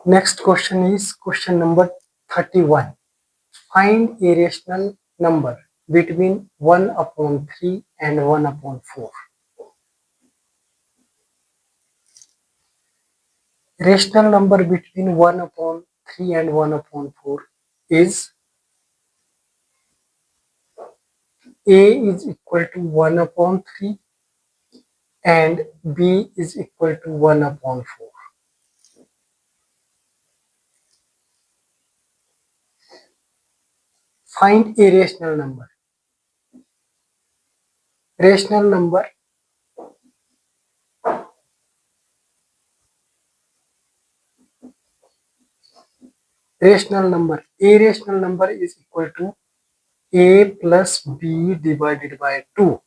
Next question is question number 31. Find a rational number between 1 upon 3 and 1 upon 4. Rational number between 1 upon 3 and 1 upon 4 is A is equal to 1 upon 3 and B is equal to 1 upon 4. Find a rational number. Rational number A rational number is equal to A plus B divided by 2.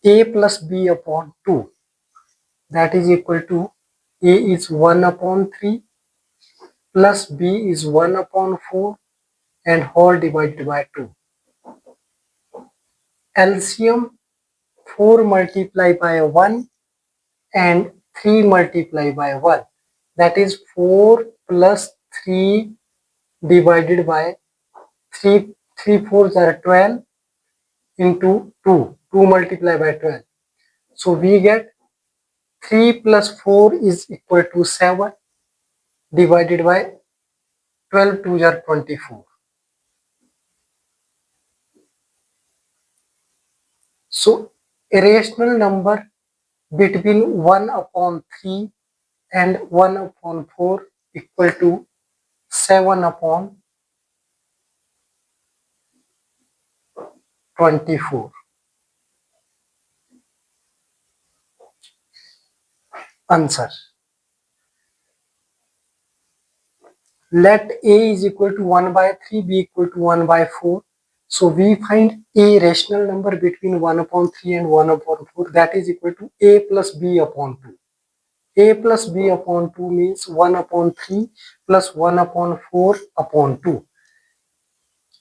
A plus B upon 2, that is equal to A is 1 upon 3 plus B is 1 upon 4 and whole divided by 2. LCM 4 multiplied by 1 and 3 multiplied by 1, that is 4 plus 3 divided by 3 4s are 12 into 2 multiplied by 12. So we get 3 plus 4 is equal to 7 divided by 12 2s are 24. So a rational number between 1 upon 3 and 1 upon 4 equal to 7 upon 24. Answer. Let A is equal to 1 by 3, B equal to 1 by 4. So we find a rational number between 1 upon 3 and 1 upon 4, that is equal to A plus B upon 2. A plus B upon 2 means 1 upon 3 plus 1 upon 4 upon 2.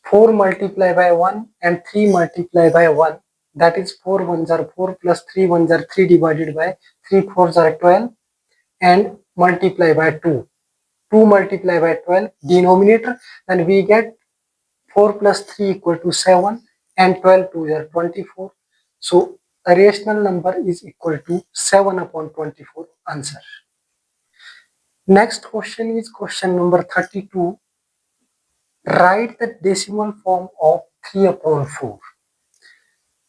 4 multiplied by 1 and 3 multiplied by 1, that is 4 1s are 4 plus 3 1s are 3 divided by 3 4s are 12 and multiply by 2. 2 multiplied by 12 denominator, and we get 4 plus 3 equal to 7 and 12 2s are 24. So a rational number is equal to 7 upon 24. Answer. Next question is question number 32. Write the decimal form of 3 upon 4.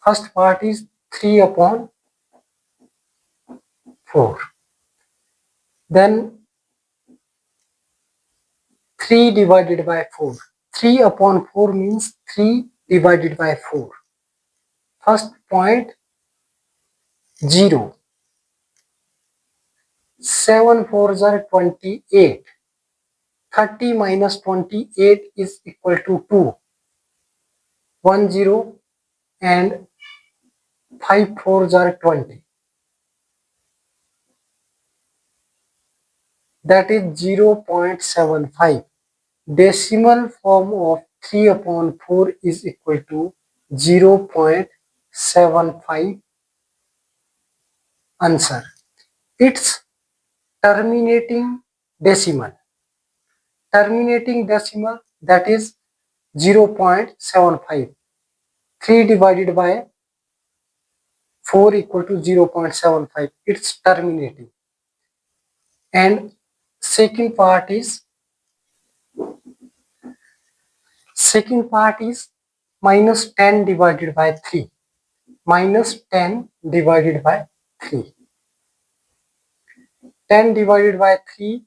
First part is 3 upon 4. Then 3 divided by 4. 3 upon 4 means 3 divided by 4. First point 0. 7 4s are 28. 30 minus 28 is equal to 2. 1 0 and 5 4s are 20. That is 0.75. Decimal form of 3 upon 4 is equal to 0.75. Answer. It's terminating decimal. Terminating decimal, that is 0.75. 3 divided by 4 equal to 0.75. It's terminating. And second part is minus 10 divided by 3. Minus 10 divided by 3. 10 divided by 3.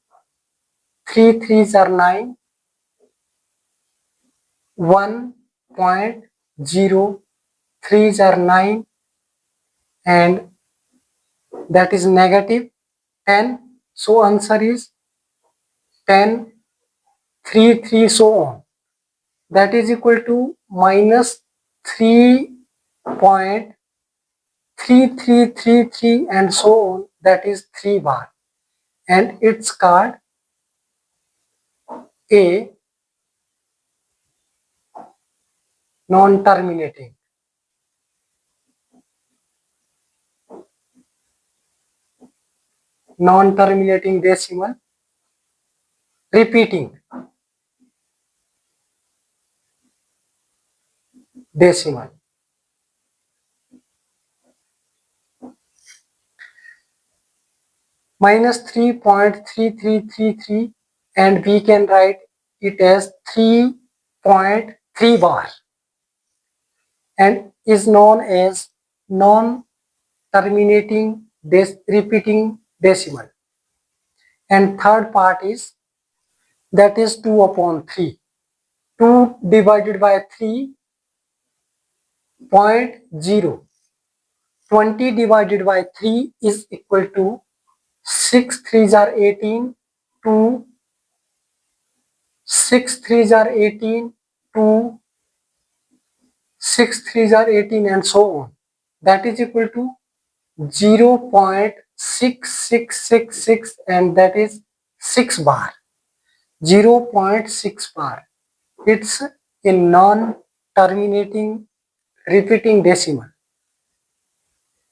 3 3s are 9. 1.0 3s are 9 and that is negative 10. So answer is 10, 3 3 so on. That is equal to minus 3.3333 and so on. That is 3 bar, and it's called a non-terminating. Non-terminating decimal. repeating decimal. Minus 3.3333, and we can write it as 3.3 bar and is known as non-terminating repeating decimal. And third part is, that is 2 upon 3. 2 divided by 3.0. 20 divided by 3 is equal to 6 3s are 18, 2 6 3s are 18, 2 6 3s are 18, and so on. That is equal to 0.6666, and that is 6 bar. 0.6 bar. It's a non-terminating repeating decimal.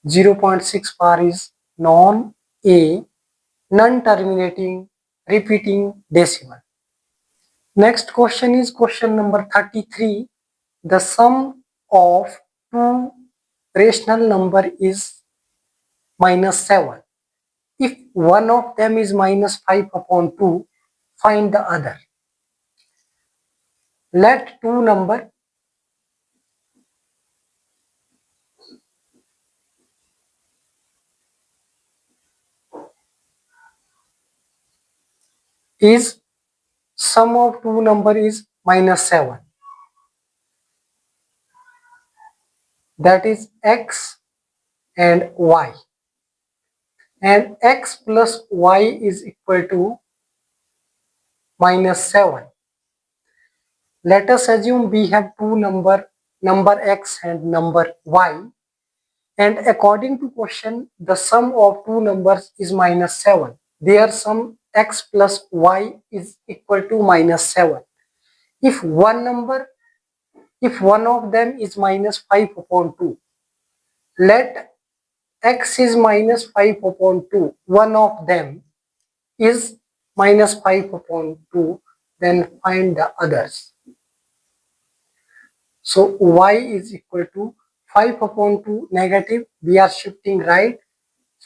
0.6 bar is non-terminating repeating decimal. Next question is question number 33. The sum of two rational number is minus 7. If one of them is minus 5 upon 2, find the other. Let two number is, sum of two number is minus 7. That is x and y. And x plus y is equal to minus 7. Let us assume we have two number x and number y, and according to question the sum of two numbers is minus 7. Their sum x plus y is equal to minus 7. If one of them is minus 5 upon 2, let x is minus 5 upon 2, one of them is minus 5 upon 2, then find the others. So y is equal to 5 upon 2 negative, we are shifting right,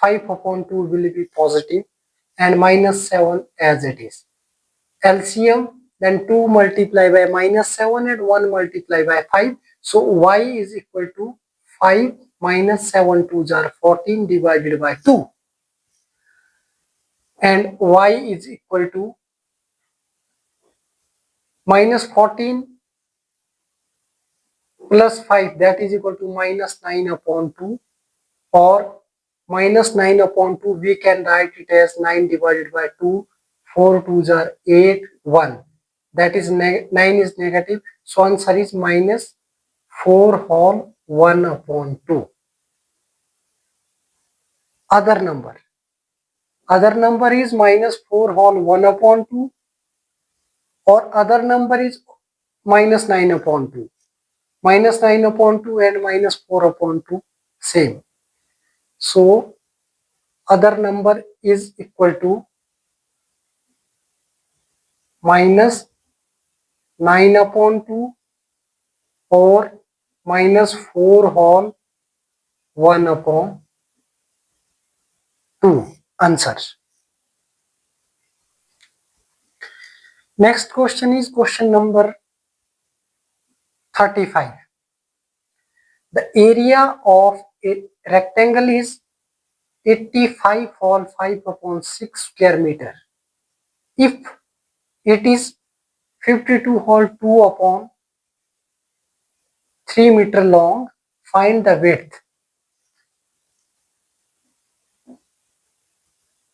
5 upon 2 will be positive, and minus 7 as it is. LCM, then 2 multiplied by minus 7 and 1 multiplied by 5. So y is equal to 5 minus 7 2s are 14 divided by 2. And y is equal to minus 14 plus 5, that is equal to minus 9 upon 2, or minus 9 upon 2 we can write it as 9 divided by 2, 4 2s are 8, 1. That is 9 is negative, so answer is minus 4 whole 1 upon 2. Other number is minus 4 whole 1 upon 2, or other number is minus 9 upon 2. Minus 9 upon 2 and minus 4 upon 2 same. So other number is equal to minus 9 upon 2 or minus 4 whole 1 upon 2 answers. Next question is question number 35. The area of a rectangle is 85 whole 5 upon 6 square meter. If it is 52 whole 2 upon 3 meter long, find the width.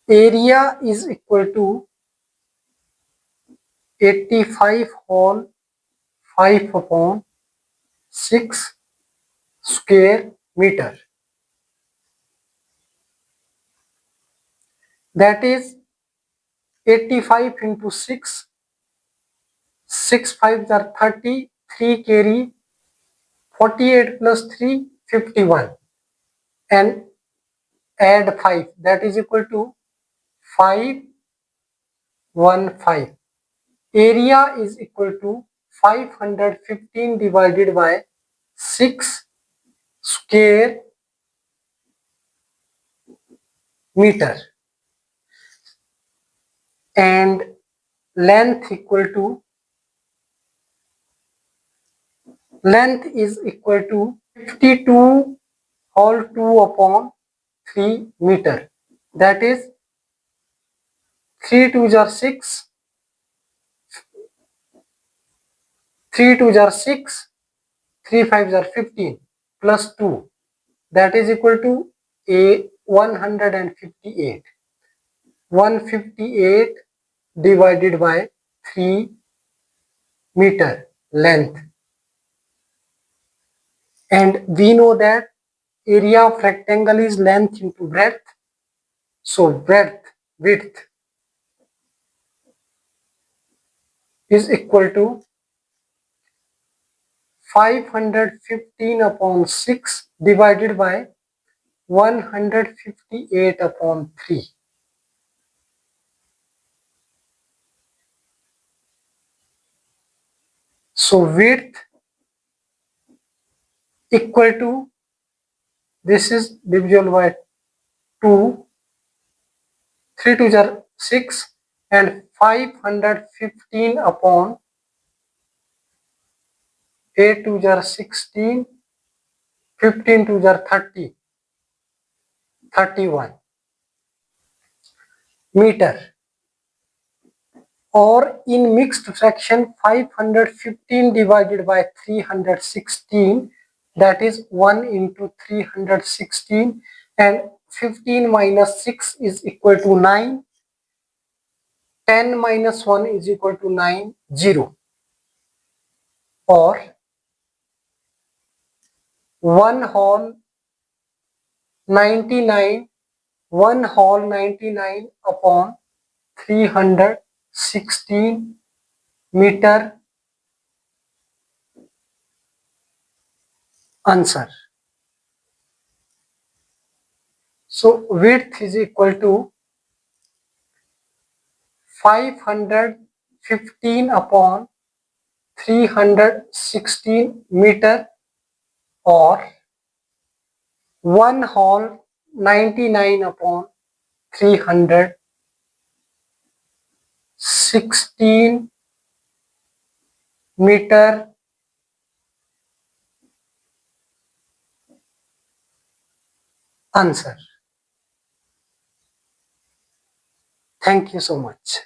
Area is equal to 85 whole 5 upon 6 square meter. That is 85 into 6. 6 5s are 30. 3 carry 48 plus 3, 51. And add 5. That is equal to 5, 1, 5. area is equal to 515 divided by 6 square meter, and length is equal to 52 whole 2 upon 3 meter. That is 3 2s are 6, 3 2s are 6, 3 5s are 15 plus 2, that is equal to a 158. 158 divided by 3 meter length, and we know that area of rectangle is length into breadth. So width is equal to 515 upon 6 divided by 158 upon 3. So width equal to, this is divisible by 2, 3 2s are 6, and 515 upon 8 2s are 16, 15 2s are 30, 31 meter. Or in mixed fraction, 515 divided by 316, that is 1 into 316, and 15 minus 6 is equal to 9, 10 minus 1 is equal to 9, 0. Or 1 whole 99, 1 whole 99 upon 316 meter. Answer. So width is equal to 515 upon 316 meter, or 1 whole 99 upon 316 meter. Answer. Thank you so much.